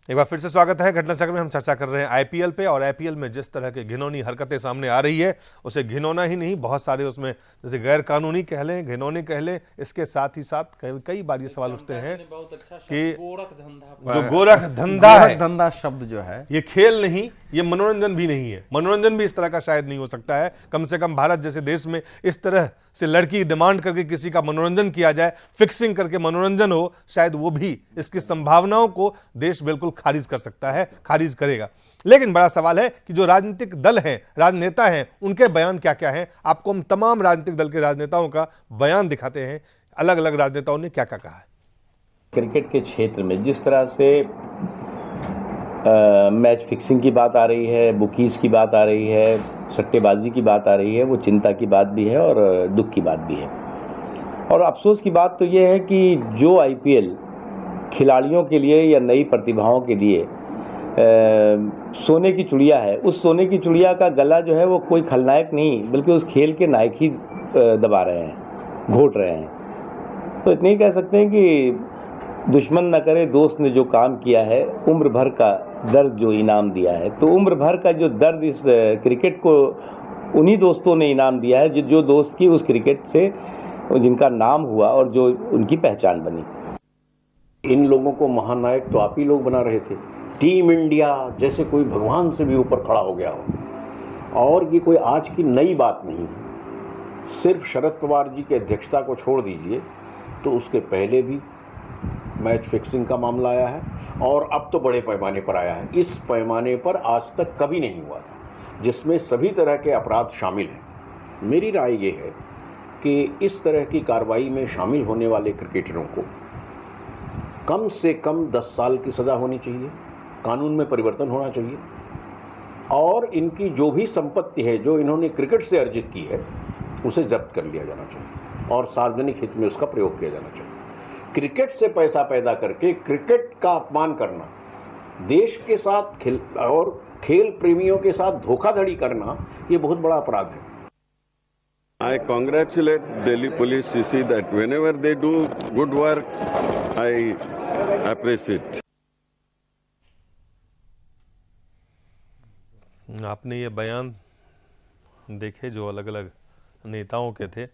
एक बार फिर से स्वागत है। घटना चक्र में हम चर्चा कर रहे हैं आईपीएल पे, और आईपीएल में जिस तरह के घिनौनी हरकतें सामने आ रही है उसे घिनौना ही नहीं, बहुत सारे उसमें जैसे गैर कानूनी कह लें, घिनौनी कह लें, इसके साथ ही साथ कई बार ये सवाल उठते हैं कि जो गोरख धंधा है, धंधा शब्द जो है ये खेल नहीं, ये मनोरंजन भी नहीं है। मनोरंजन भी इस तरह का शायद नहीं हो सकता है। कम से कम भारत जैसे देश में इस तरह से लड़की डिमांड करके किसी का मनोरंजन किया जाए, फिक्सिंग करके मनोरंजन हो, शायद वो भी इसकी संभावनाओं को देश बिल्कुल खारिज कर सकता है, खारिज करेगा। लेकिन बड़ा सवाल है कि जो राजनीतिक दल हैं, राजनेता हैं, उनके बयान क्या क्या हैं। आपको हम तमाम राजनीतिक दल के राजनेताओं का बयान दिखाते हैं, अलग अलग राजनेताओं ने क्या क्या कहा है। क्रिकेट के क्षेत्र में जिस तरह से मैच फिक्सिंग की बात आ रही है, बुकीज की बात आ रही है, सट्टेबाजी की बात आ रही है, वो चिंता की बात भी है और दुख की बात भी है। और अफसोस की बात तो ये है कि जो आईपीएल खिलाड़ियों के लिए या नई प्रतिभाओं के लिए सोने की चिड़िया है, उस सोने की चिड़िया का गला जो है वो कोई खलनायक नहीं बल्कि उस खेल के नायक ही दबा रहे हैं, घोट रहे हैं। तो इतने ही कह सकते हैं कि दुश्मन न करे दोस्त ने जो काम किया है, उम्र भर का दर्द जो इनाम दिया है, तो उम्र भर का जो दर्द इस क्रिकेट को उन्हीं दोस्तों ने इनाम दिया है जो दोस्त की उस क्रिकेट से जिनका नाम हुआ और जो उनकी पहचान बनी। इन लोगों को महानायक तो आप ही लोग बना रहे थे। टीम इंडिया जैसे कोई भगवान से भी ऊपर खड़ा हो गया हो। और ये कोई आज की नई बात नहीं, सिर्फ शरद पवार जी की अध्यक्षता को छोड़ दीजिए तो उसके पहले भी मैच फिक्सिंग का मामला आया है और अब तो बड़े पैमाने पर आया है। इस पैमाने पर आज तक कभी नहीं हुआ था, जिसमें सभी तरह के अपराध शामिल हैं। मेरी राय ये है कि इस तरह की कार्रवाई में शामिल होने वाले क्रिकेटरों को कम से कम 10 साल की सज़ा होनी चाहिए, कानून में परिवर्तन होना चाहिए और इनकी जो भी संपत्ति है जो इन्होंने क्रिकेट से अर्जित की है उसे जब्त कर लिया जाना चाहिए और सार्वजनिक हित में उसका प्रयोग किया जाना चाहिए। क्रिकेट से पैसा पैदा करके क्रिकेट का अपमान करना, देश के साथ और खेल प्रेमियों के साथ धोखाधड़ी करना, ये बहुत बड़ा अपराध है। I congratulate Delhi police. You see that whenever they do good work, I appreciate. आपने ये बयान देखे जो अलग अलग नेताओं के थे।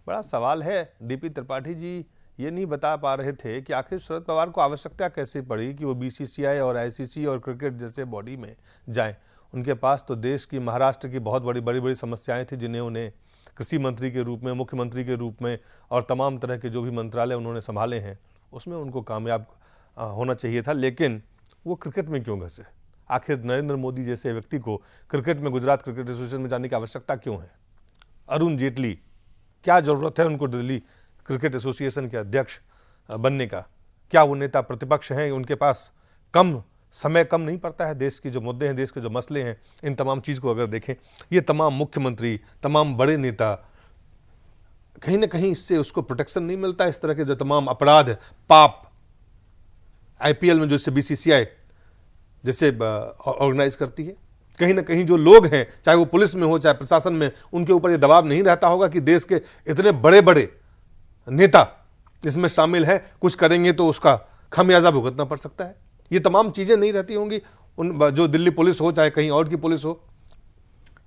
बड़ा सवाल है, डीपी त्रिपाठी जी ये नहीं बता पा रहे थे कि आखिर शरद पवार को आवश्यकता कैसे पड़ी कि वो बीसीसीआई और आईसीसी और क्रिकेट जैसे बॉडी में जाएं। उनके पास तो देश की, महाराष्ट्र की बहुत बड़ी समस्याएं थी जिन्हें उन्हें कृषि मंत्री के रूप में, मुख्यमंत्री के रूप में और तमाम तरह के जो भी मंत्रालय उन्होंने संभाले हैं उसमें उनको कामयाब होना चाहिए था। लेकिन वो क्रिकेट में क्यों घसे? आखिर नरेंद्र मोदी जैसे व्यक्ति को क्रिकेट में, गुजरात क्रिकेट एसोसिएशन में जाने की आवश्यकता क्यों है? अरुण जेटली, क्या ज़रूरत है उनको दिल्ली क्रिकेट एसोसिएशन के अध्यक्ष बनने का? क्या वो नेता प्रतिपक्ष हैं? उनके पास समय कम नहीं पड़ता है? देश के जो मुद्दे हैं, देश के जो मसले हैं, इन तमाम चीज़ को अगर देखें, ये तमाम मुख्यमंत्री, तमाम बड़े नेता, कहीं ना कहीं इससे उसको प्रोटेक्शन नहीं मिलता। इस तरह के जो तमाम अपराध, पाप आईपीएल में जो इससे बीसीसीआई जैसे ऑर्गेनाइज करती है, कहीं ना कहीं जो लोग हैं, चाहे वो पुलिस में हो चाहे प्रशासन में, उनके ऊपर ये दबाव नहीं रहता होगा कि देश के इतने बड़े बड़े नेता इसमें शामिल है, कुछ करेंगे तो उसका खामियाजा भुगतना पड़ सकता है। ये तमाम चीज़ें नहीं रहती होंगी उन जो दिल्ली पुलिस हो चाहे कहीं और की पुलिस हो।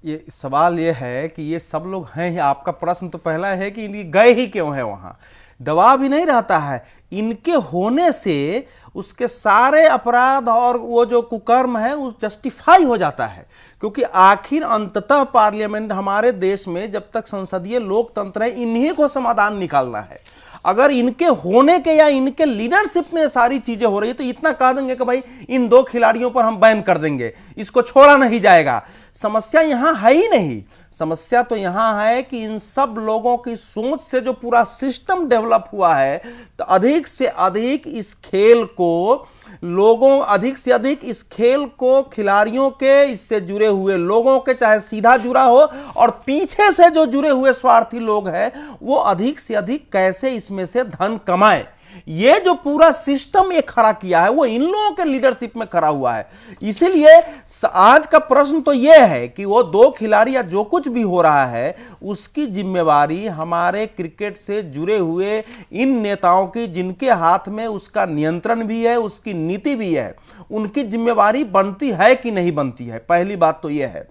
ये सवाल ये है कि ये सब लोग हैं ही। आपका प्रश्न तो पहला है कि इनकी गए ही क्यों है वहां? दबाव ही नहीं रहता है। इनके होने से उसके सारे अपराध और वो जो कुकर्म है वो जस्टिफाई हो जाता है, क्योंकि आखिर अंततः पार्लियामेंट हमारे देश में जब तक संसदीय लोकतंत्र है, इन्हीं को समाधान निकालना है। अगर इनके होने के या इनके लीडरशिप में सारी चीजें हो रही है तो इतना कह देंगे कि भाई इन 2 खिलाड़ियों पर हम बैन कर देंगे, इसको छोड़ा नहीं जाएगा। समस्या यहां है ही नहीं। समस्या तो यहां है कि इन सब लोगों की सोच से जो पूरा सिस्टम डेवलप हुआ है, तो अधिक से अधिक इस खेल को लोगों, अधिक से अधिक इस खेल को खिलाड़ियों के, इससे जुड़े हुए लोगों के, चाहे सीधा जुड़ा हो और पीछे से जो जुड़े हुए स्वार्थी लोग हैं, वो अधिक से अधिक कैसे इसमें से धन कमाएं, ये जो पूरा सिस्टम ये खड़ा किया है वो इन लोगों के लीडरशिप में खड़ा हुआ है। इसीलिए आज का प्रश्न तो ये है कि वो दो खिलाड़ी या जो कुछ भी हो रहा है उसकी जिम्मेवारी हमारे क्रिकेट से जुड़े हुए इन नेताओं की, जिनके हाथ में उसका नियंत्रण भी है, उसकी नीति भी है, उनकी जिम्मेवारी बनती है कि नहीं बनती है। पहली बात तो यह है।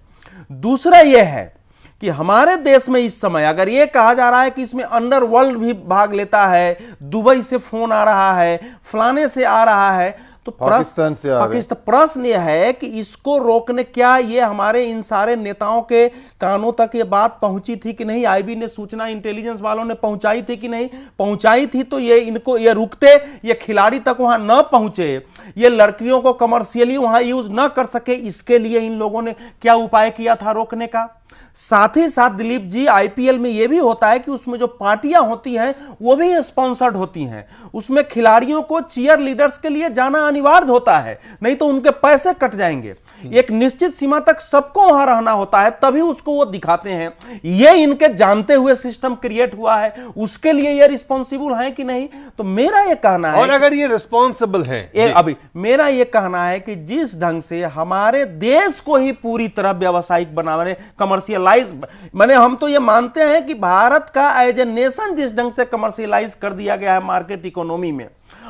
दूसरा यह है कि हमारे देश में इस समय अगर यह कहा जा रहा है कि इसमें अंडरवर्ल्ड भी भाग लेता है, दुबई से फोन आ रहा है, फलाने से आ रहा है, तो पाकिस्तान से प्रश्न यह है कि इसको रोकने, क्या ये हमारे इन सारे नेताओं के कानों तक ये बात पहुंची थी कि नहीं? आईबी ने सूचना इंटेलिजेंस वालों ने पहुंचाई थी कि नहीं? पहुंचाई थी तो ये रुकते, ये खिलाड़ी तक वहां न पहुंचे, ये लड़कियों को कमर्शियली वहां यूज न कर सके, इसके लिए इन लोगों ने क्या उपाय किया था रोकने का? साथ ही साथ दिलीप जी, आईपीएल में यह भी होता है कि उसमें जो पार्टियां होती हैं वो भी स्पॉन्सर्ड होती हैं। उसमें खिलाड़ियों को चीयर लीडर्स के लिए जाना अनिवार्य होता है, नहीं तो उनके पैसे कट जाएंगे। एक निश्चित सीमा तक सबको वहां रहना होता है, तभी उसको वो दिखाते हैं। ये इनके जानते हुए सिस्टम क्रिएट हुआ है, उसके लिए ये रिस्पॉन्सिबल है कि नहीं? तो मेरा ये कहना है, और अगर ये रिस्पॉन्सिबल है, अभी मेरा ये कहना है कि जिस ढंग से हमारे देश को ही पूरी तरह व्यावसायिक बनाने, कमर्शियलाइज, माने हम तो ये मानते हैं कि भारत का एज ए नेशन जिस ढंग से कमर्शियलाइज कर दिया गया है मार्केट इकोनॉमी में,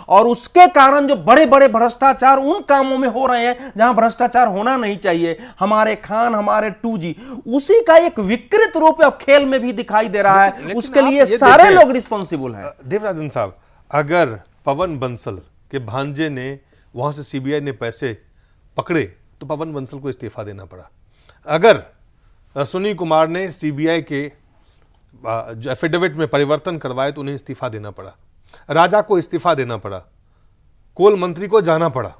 और उसके कारण जो बड़े बड़े भ्रष्टाचार उन कामों में हो रहे हैं जहां भ्रष्टाचार होना नहीं चाहिए, हमारे खान, हमारे 2G, उसी का एक विकृत रूप अब खेल में भी दिखाई दे रहा है। उसके लिए सारे लोग रिस्पॉन्सिबल हैं। देवराजन साहब, अगर पवन बंसल के भांजे ने वहां से सीबीआई ने पैसे पकड़े तो पवन बंसल को इस्तीफा देना पड़ा। अगर सुनील कुमार ने सीबीआई के जो एफिडेविट में परिवर्तन करवाए तो उन्हें इस्तीफा देना पड़ा, राजा को इस्तीफा देना पड़ा, कोल मंत्री को जाना पड़ा।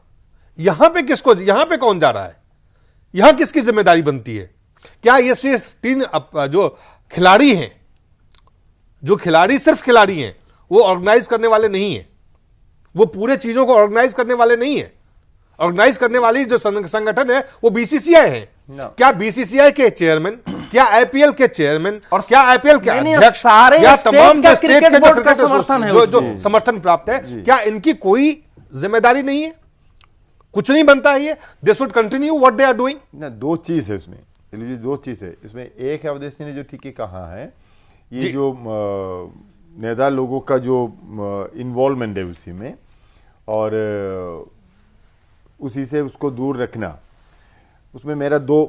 यहां पे कौन जा रहा है? यहां किसकी जिम्मेदारी बनती है? क्या ये सिर्फ 3 जो खिलाड़ी हैं, जो खिलाड़ी सिर्फ खिलाड़ी हैं, वो ऑर्गेनाइज करने वाले नहीं है, वो पूरे चीजों को ऑर्गेनाइज करने वाले नहीं है। ऑर्गेनाइज करने वाली जो संगठन है वो बीसीसीआई है। क्या बीसीसीआई के चेयरमैन, क्या आईपीएल के चेयरमैन, और क्या आईपीएल के अध्यक्ष, सारे या तमाम जो स्टेट के बोर्ड का समर्थन है, जो समर्थन प्राप्त है, क्या इनकी कोई जिम्मेदारी नहीं है? कुछ नहीं बनता है ये? They should continue what they are doing. ना, दो चीज है इसमें, दो चीज है इसमें। एक है अवधेश ने जो ठीक है कहा है, ये जो नेता लोगों का जो इन्वॉल्वमेंट है उसी में, और उसी से उसको दूर रखना, उसमें मेरा 2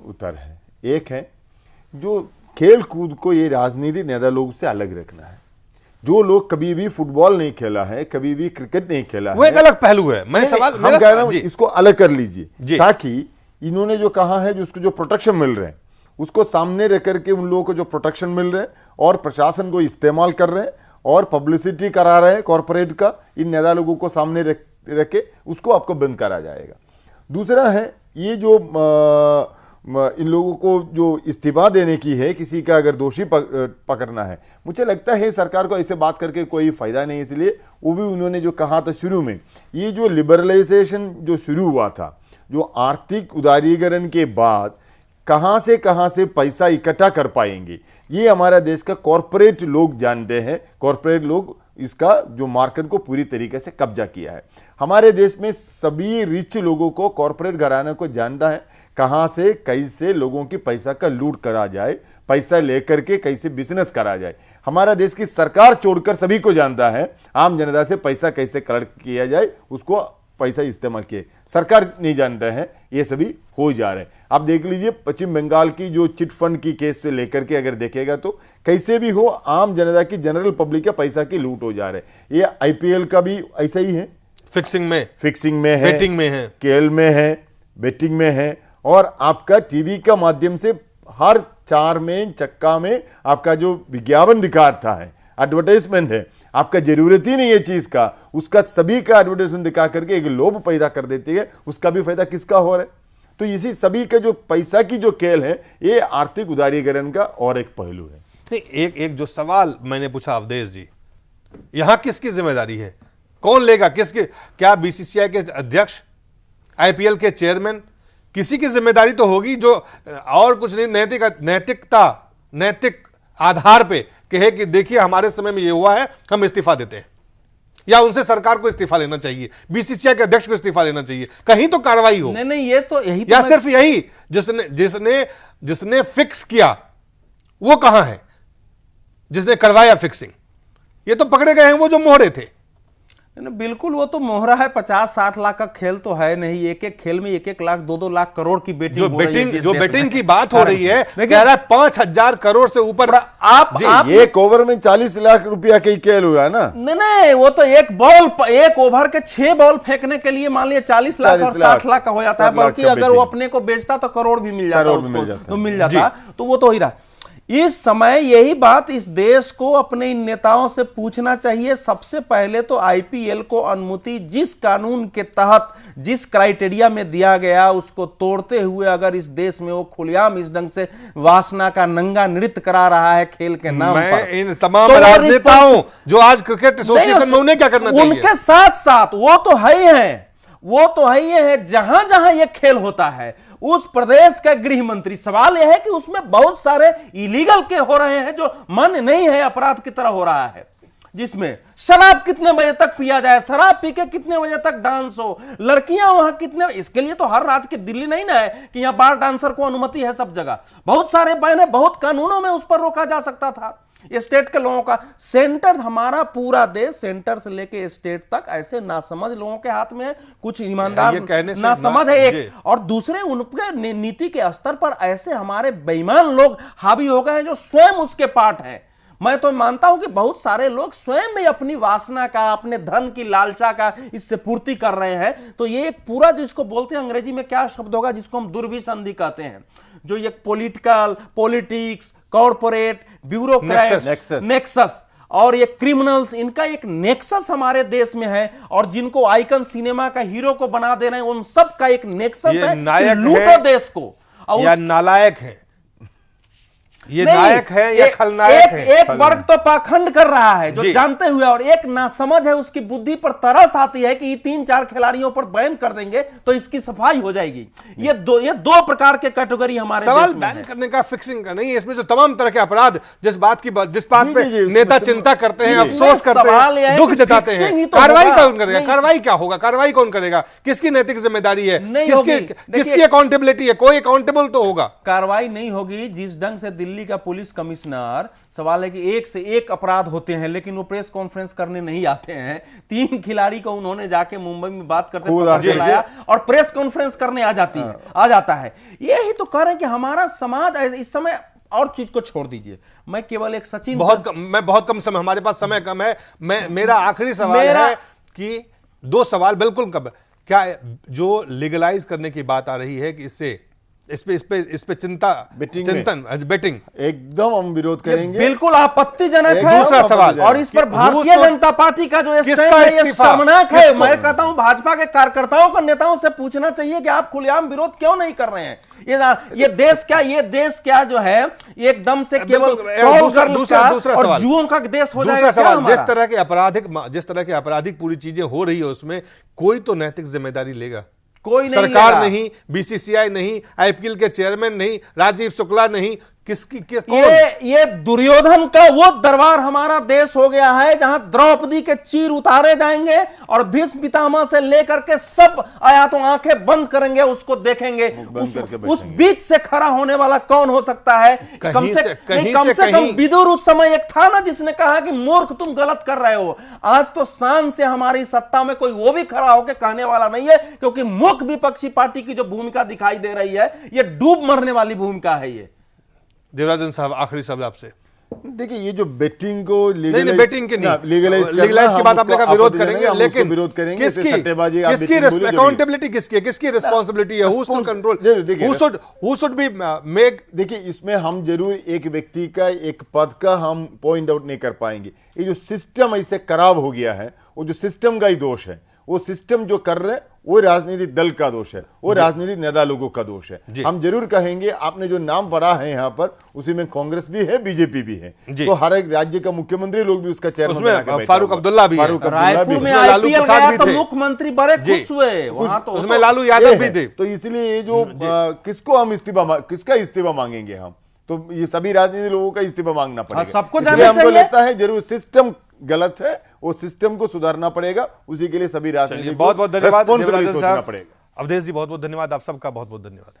उत्तर है। एक है जो खेल कूद को ये राजनीति नेता लोगों से अलग रखना है। जो लोग कभी भी फुटबॉल नहीं खेला है, कभी भी क्रिकेट नहीं खेला वो है, एक अलग पहलू है। मैं सवाल हम कह रहा हूं इसको अलग कर लीजिए, ताकि इन्होंने जो कहा है, जो उसको जो प्रोटेक्शन मिल रहे हैं उसको सामने रख करके उन लोगों को जो प्रोटेक्शन मिल रहे हैं और प्रशासन को इस्तेमाल कर रहे हैं और पब्लिसिटी करा रहे हैं कॉर्पोरेट का, इन नेता लोगों को सामने रखे उसको आपको बंद करा जाएगा। दूसरा है ये जो इन लोगों को जो इस्तीफा देने की है, किसी का अगर दोषी पकड़ना है, मुझे लगता है सरकार को ऐसे बात करके कोई फायदा नहीं। इसलिए वो भी उन्होंने जो कहा था शुरू में, ये जो लिबरलाइजेशन जो शुरू हुआ था, जो आर्थिक उदारीकरण के बाद कहां से पैसा इकट्ठा कर पाएंगे, ये हमारा देश का कॉर्पोरेट लोग जानते हैं। कॉर्पोरेट लोग इसका जो मार्केट को पूरी तरीके से कब्जा किया है। हमारे देश में सभी रिच लोगों को, कॉर्पोरेट घराने को जानता है कहां से कैसे लोगों की पैसा का लूट करा जाए, पैसा लेकर के कैसे बिजनेस करा जाए। हमारा देश की सरकार छोड़कर सभी को जानता है आम जनता से पैसा कैसे कलेक्ट किया जाए, उसको पैसा इस्तेमाल किए। सरकार नहीं जानता है, ये सभी हो जा रहे हैं। आप देख लीजिए पश्चिम बंगाल की जो चिट फंड की केस से लेकर के अगर देखेगा तो कैसे भी हो आम जनता की, जनरल पब्लिक का पैसा की लूट हो जा रहे हैं। ये आईपीएल का भी ऐसा ही है, फिक्सिंग में है, बेटिंग में है, खेल में है, बेटिंग में है, और आपका टीवी का माध्यम से हर 4 में चक्का में आपका जो विज्ञापन दिखाता है, एडवर्टाइजमेंट है, आपका जरूरत ही नहीं है चीज का, उसका सभी का एडवर्टाइजमेंट दिखा करके एक लोभ पैदा कर देती है। उसका भी फायदा किसका हो रहा है? तो इसी सभी का जो पैसा की जो खेल है, ये आर्थिक उदारीकरण का और एक पहलू है। एक जो सवाल मैंने पूछा अवधेश जी, यहां किसकी जिम्मेदारी है? कौन लेगा? किसके? क्या बीसीसीआई के अध्यक्ष, आईपीएल के चेयरमैन? किसी की जिम्मेदारी तो होगी जो, और कुछ नहीं, नैतिक आधार पे कहे कि देखिए हमारे समय में ये हुआ है, हम इस्तीफा देते हैं। या उनसे सरकार को इस्तीफा लेना चाहिए, बीसीसीआई के अध्यक्ष को इस्तीफा लेना चाहिए, कहीं तो कार्रवाई हो। नहीं, ये तो यही या सिर्फ यही जिसने फिक्स किया वो कहां है, जिसने करवाया फिक्सिंग? ये तो पकड़े गए हैं वो जो मोहरे थे। बिल्कुल, वो तो मोहरा है। 50-60 लाख का खेल तो है नहीं, एक एक खेल में 1-1 लाख 2-2 लाख करोड़ की बेटिंग जो हो रही है जो बेटिंग की बात हो रही है, कह रहा है 5,000 करोड़ से ऊपर। आप एक ओवर में 40 लाख रुपया का खेल हुआ है ना। नहीं, वो तो एक ओवर के 6 बॉल फेंकने के लिए मान लिया 40 लाख और 60 लाख का हो जाता है। बल्कि अगर वो अपने को बेचता तो करोड़ भी मिल जाता उसको, तो मिल जाता। तो वो तो ही रहा। इस समय यही बात इस देश को अपने इन नेताओं से पूछना चाहिए। सबसे पहले तो आईपीएल को अनुमति जिस कानून के तहत, जिस क्राइटेरिया में दिया गया, उसको तोड़ते हुए अगर इस देश में वो खुलेआम इस ढंग से वासना का नंगा नृत्य करा रहा है खेल के नाम पर, इन तमाम राजनेताओं जो आज क्रिकेट एसोसिएशन में, उन्हें क्या करना चाहिए? उनके साथ साथ वो तो है ही है जहां जहां ये खेल होता है उस प्रदेश का गृह मंत्री। सवाल यह है कि उसमें बहुत सारे इलीगल के हो रहे हैं जो मान्य नहीं है, अपराध की तरह हो रहा है, जिसमें शराब कितने बजे तक पिया जाए, शराब पी के कितने बजे तक डांस हो, लड़कियां वहां कितने। इसके लिए तो हर राज्य की दिल्ली नहीं ना है कि यहां बार डांसर को अनुमति है सब जगह। बहुत सारे बैन है, बहुत कानूनों में उस पर रोका जा सकता था। स्टेट के लोगों का, सेंटर, हमारा पूरा देश सेंटर से लेके स्टेट तक ऐसे नासमझ लोगों के हाथ में, कुछ ईमानदार नासमझ है एक, और दूसरे उनके नीति के स्तर पर ऐसे हमारे बेईमान लोग हावी हो गए हैं जो स्वयं उसके पार्ट हैं। मैं तो मानता हूं कि बहुत सारे लोग स्वयं में अपनी वासना का, अपने धन की लालसा का इससे पूर्ति कर रहे हैं। तो ये एक पूरा, जिसको बोलते हैं अंग्रेजी में क्या शब्द होगा, जिसको हम दुर्विसंधि कहते हैं, जो ये पॉलिटिक्स, कॉर्पोरेट, ब्यूरोक्रेट, नेक्सस और ये क्रिमिनल्स, इनका एक नेक्सस हमारे देश में है। और जिनको आइकन सिनेमा का हीरो को बना दे रहे हैं, उन सब का एक नेक्सस है, लूटो देश को। या नालायक है, ये नायक है या खलनायक है? एक वर्ग तो पाखंड कर रहा है जो जानते हुए, और एक नासमझ है, उसकी बुद्धि पर तरस आती है कि 3-4 खिलाड़ियों पर बैन कर देंगे तो इसकी सफाई हो जाएगी। ये दो प्रकार के कैटेगरी हमारे सवाल देश में बैन करने का, फिक्सिंग का नहीं है। इसमें जो तमाम तरह के अपराध, जिस बात पे नेता चिंता करते हैं, अफसोस करते हैं, दुख जताते हैं, कार्रवाई कौन करेगा? कार्रवाई क्या होगा? कार्रवाई कौन करेगा? किसकी नैतिक जिम्मेदारी है? किसकी अकाउंटेबिलिटी है? कोई अकाउंटेबल तो होगा। कार्रवाई नहीं होगी। जिस ढंग से दिल्ली का पुलिस कमिश्नर, सवाल है कि एक से एक अपराध होते हैं लेकिन वो प्रेस कॉन्फ्रेंस करने नहीं आते हैं। 3 खिलाड़ी को उन्होंने जाके मुंबई में बात करते लाया और प्रेस कॉन्फ्रेंस करने आ जाता है। यही तो कह रहे हैं कि हमारा समाज इस समय, और चीज को छोड़ दीजिए, मैं केवल एक सचिन, बहुत कम समय, हमारे पास समय कम है। मेरा आखिरी सवाल है कि 2 सवाल बिल्कुल कम। क्या जो लीगलाइज करने की बात आ रही है कि इस पे चिंतन बेटिंग एकदम हम विरोध करेंगे, बिल्कुल आपत्तिजनक है। दूसरा सवाल, और इस पर भारतीय जनता पार्टी का जो स्टैंड है ये शर्मनाक है। मैं कहता हूं भाजपा के कार्यकर्ताओं को, नेताओं से पूछना चाहिए कि आप खुलेआम विरोध क्यों नहीं कर रहे हैं। ये देश क्या जो है एकदम से केवल दूसरा जुओं का देश हो जाएगा। दूसरा सवाल, जिस तरह के आपराधिक पूरी चीजें हो रही है, उसमें कोई तो नैतिक जिम्मेदारी लेगा? कोई नहीं, सरकार नहीं, बीसीसीआई नहीं, आईपीएल के चेयरमैन नहीं, राजीव शुक्ला नहीं, ये दुर्योधन का वो दरबार हमारा देश हो गया है जहां द्रौपदी के चीर उतारे जाएंगे और भीष्म पितामह से लेकर के सब आया तो आंखें बंद करेंगे, उसको देखेंगे। उस बीच से खड़ा होने वाला कौन हो सकता है? कम से कम विदुर उस समय एक था ना जिसने कहा कि मूर्ख तुम गलत कर रहे हो। आज तो शान से हमारी सत्ता में कोई वो भी खड़ा होकर कहने वाला नहीं है, क्योंकि मुख्य विपक्षी पार्टी की जो भूमिका दिखाई दे रही है ये डूब मरने वाली भूमिका है। ये देवराजन साहब, आखिरी शब्द आपसे। देखिए, ये जो बेटिंग को बेटिंग की लीगलाइज की बात आपने कहा विरोध करेंगे, लेकिन विरोध करेंगे, किसकी अकाउंटेबिलिटी किसकी है, किसकी रिस्पांसिबिलिटी है? Who should control, who should be make. देखिए, इसमें हम जरूर एक व्यक्ति का, एक पद का हम पॉइंट आउट नहीं कर पाएंगे। ये जो सिस्टम ऐसे खराब हो गया है, वो जो सिस्टम का ही दोष है। वो सिस्टम जो कर रहे हैं वो राजनीतिक दल का दोष है, वो राजनीतिक नेता लोगों का दोष है। हम जरूर कहेंगे, आपने जो नाम पढ़ा है यहाँ पर, उसी में कांग्रेस भी है, बीजेपी भी है, तो हर एक राज्य का मुख्यमंत्री लोग भी उसका चेयरमैन, फारूक अब्दुल्ला भी, रायपुर में लालू प्रसाद भी थे, मुख्यमंत्री बड़े खुश हुए, उसमें लालू यादव भी थे। तो इसलिए ये जो किसको हम किसका इस्तीफा मांगेंगे हम, तो ये सभी राजनीतिक लोगों का इस्तीफा मांगना पड़ेगा। सबको हमको लगता है जरूर सिस्टम गलत है, वो सिस्टम को सुधारना पड़ेगा, उसी के लिए सभी राजनीतिक बहुत बहुत धन्यवाद responsibility देवराजन सोचना साहब। पड़ेगा। अवधेश जी बहुत बहुत धन्यवाद, आप सबका बहुत बहुत धन्यवाद।